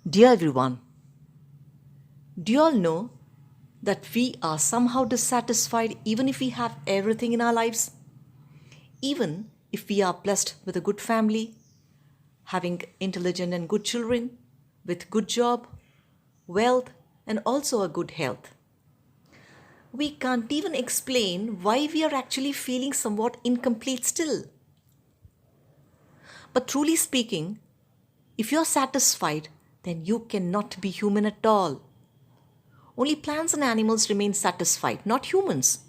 Dear everyone, do you all know that we are somehow dissatisfied even if we have everything in our lives? Even if we are blessed with a good family, having intelligent and good children, with good job, wealth, and also a good health. We can't even explain why we are actually feeling somewhat incomplete still. But truly speaking, if you're satisfied, then you cannot be human at all. Only plants and animals remain satisfied, not humans.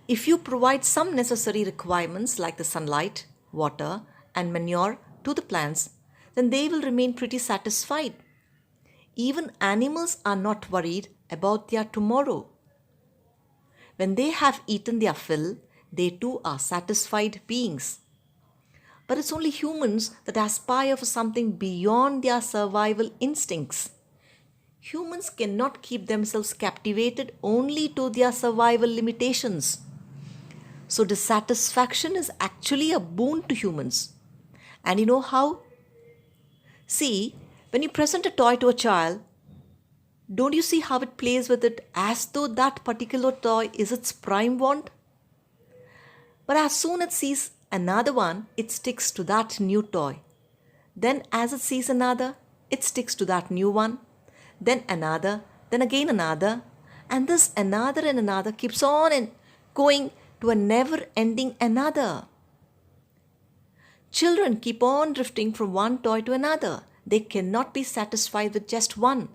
If you provide some necessary requirements like the sunlight, water, and manure to the plants, then they will remain pretty satisfied. Even animals are not worried about their tomorrow. When they have eaten their fill, they too are satisfied beings. But it's only humans that aspire for something beyond their survival instincts. Humans cannot keep themselves captivated only to their survival limitations. So, dissatisfaction is actually a boon to humans. And you know how? See, when you present a toy to a child, don't you see how it plays with it as though that particular toy is its prime want? But as soon as it sees another one, it sticks to that new toy. Then, as it sees another, it sticks to that new one. Then another, then again another. And this another and another keeps on and going to a never ending another. Children keep on drifting from one toy to another. They cannot be satisfied with just one.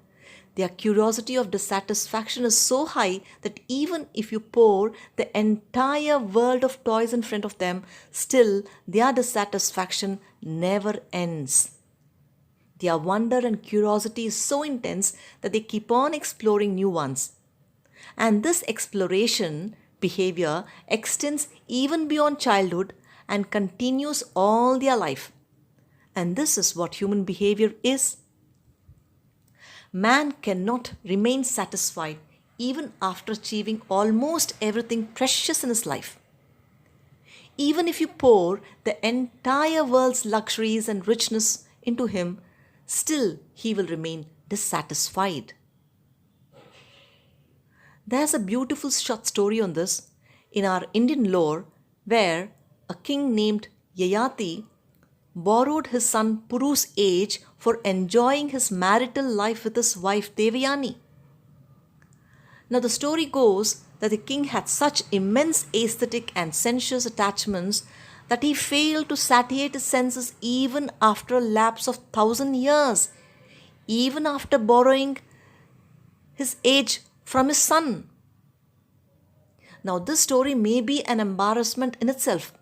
Their curiosity of dissatisfaction is so high that even if you pour the entire world of toys in front of them, still their dissatisfaction never ends. Their wonder and curiosity is so intense that they keep on exploring new ones. And this exploration behavior extends even beyond childhood and continues all their life. And this is what human behavior is. Man cannot remain satisfied even after achieving almost everything precious in his life. Even if you pour the entire world's luxuries and richness into him, still he will remain dissatisfied. There's a beautiful short story on this in our Indian lore where a king named Yayati borrowed his son Puru's age for enjoying his marital life with his wife Devayani. Now, the story goes that the king had such immense aesthetic and sensuous attachments that he failed to satiate his senses even after a lapse of 1,000 years, even after borrowing his age from his son. Now, this story may be an embarrassment in itself,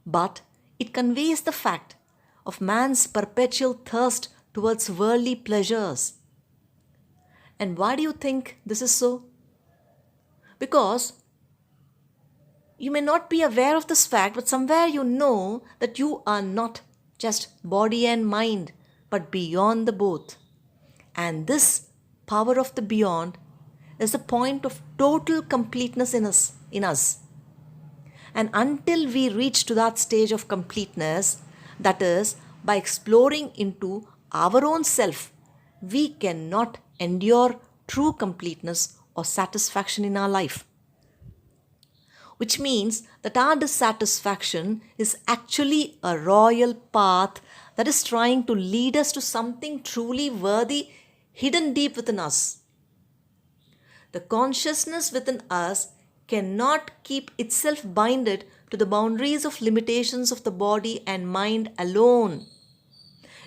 but it conveys the fact of man's perpetual thirst towards worldly pleasures. And why do you think this is so? Because you may not be aware of this fact, but somewhere you know that you are not just body and mind, but beyond the both. And this power of the beyond is the point of total completeness in us. And until we reach to that stage of completeness, that is, by exploring into our own self, we cannot endure true completeness or satisfaction in our life. Which means that our dissatisfaction is actually a royal path that is trying to lead us to something truly worthy hidden deep within us. The consciousness within us cannot keep itself binded to the boundaries of limitations of the body and mind alone.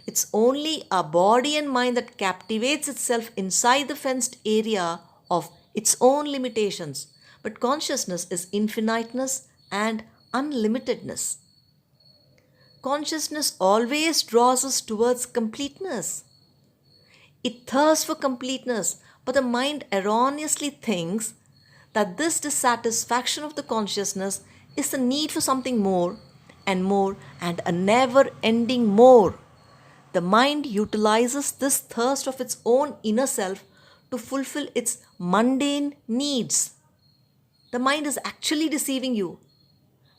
It's only a body and mind that captivates itself inside the fenced area of its own limitations. But consciousness is infiniteness and unlimitedness. Consciousness always draws us towards completeness. It thirsts for completeness, but the mind erroneously thinks that this dissatisfaction of the consciousness is the need for something more and a never ending more. The mind utilizes this thirst of its own inner self to fulfill its mundane needs. The mind is actually deceiving you,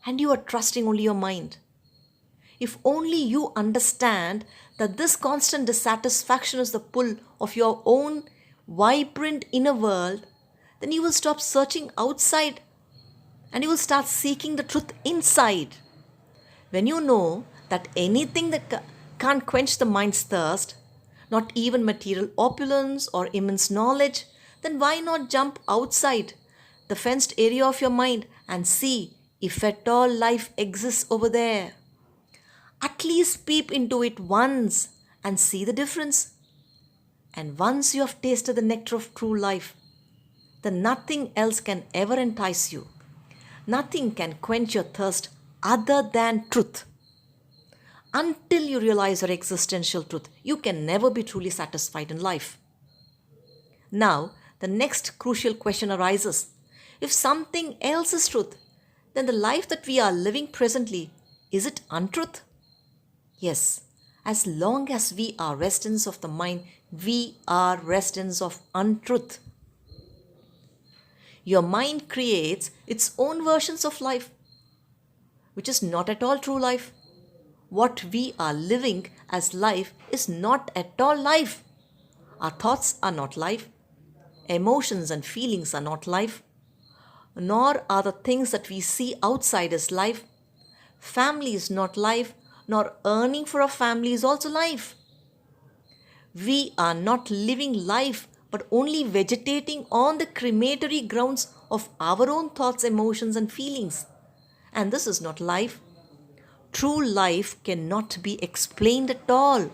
and you are trusting only your mind. if only you understand that this constant dissatisfaction is the pull of your own vibrant inner world, then you will stop searching outside and you will start seeking the truth inside. When you know that anything that can't quench the mind's thirst, not even material opulence or immense knowledge, then why not jump outside the fenced area of your mind and see if at all life exists over there? At least peep into it once and see the difference. And once you have tasted the nectar of true life, then nothing else can ever entice you. Nothing can quench your thirst other than truth. Until you realize your existential truth, you can never be truly satisfied in life. Now, the next crucial question arises. If something else is truth, then the life that we are living presently, is it untruth? Yes, as long as we are residents of the mind, we are residents of untruth. Your mind creates its own versions of life, which is not at all true life. What we are living as life is not at all life. Our thoughts are not life. Emotions and feelings are not life. Nor are the things that we see outside as life. Family is not life, nor earning for a family is also life. We are not living life, but only vegetating on the crematory grounds of our own thoughts, emotions, and feelings. And this is not life. True life cannot be explained at all.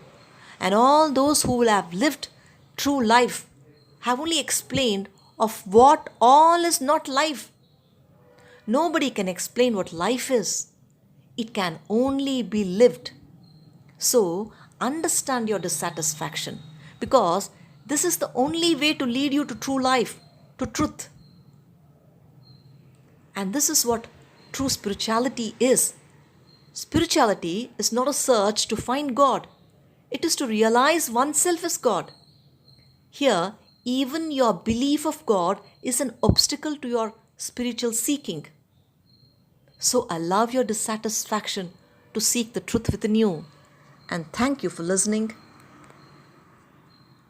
And all those who will have lived true life have only explained of what all is not life. Nobody can explain what life is. It can only be lived. So, understand your dissatisfaction, because this is the only way to lead you to true life, to truth. And this is what true spirituality is. Spirituality is not a search to find God. It is to realize oneself as God. Here, even your belief of God is an obstacle to your spiritual seeking. So allow your dissatisfaction to seek the truth within you. And thank you for listening.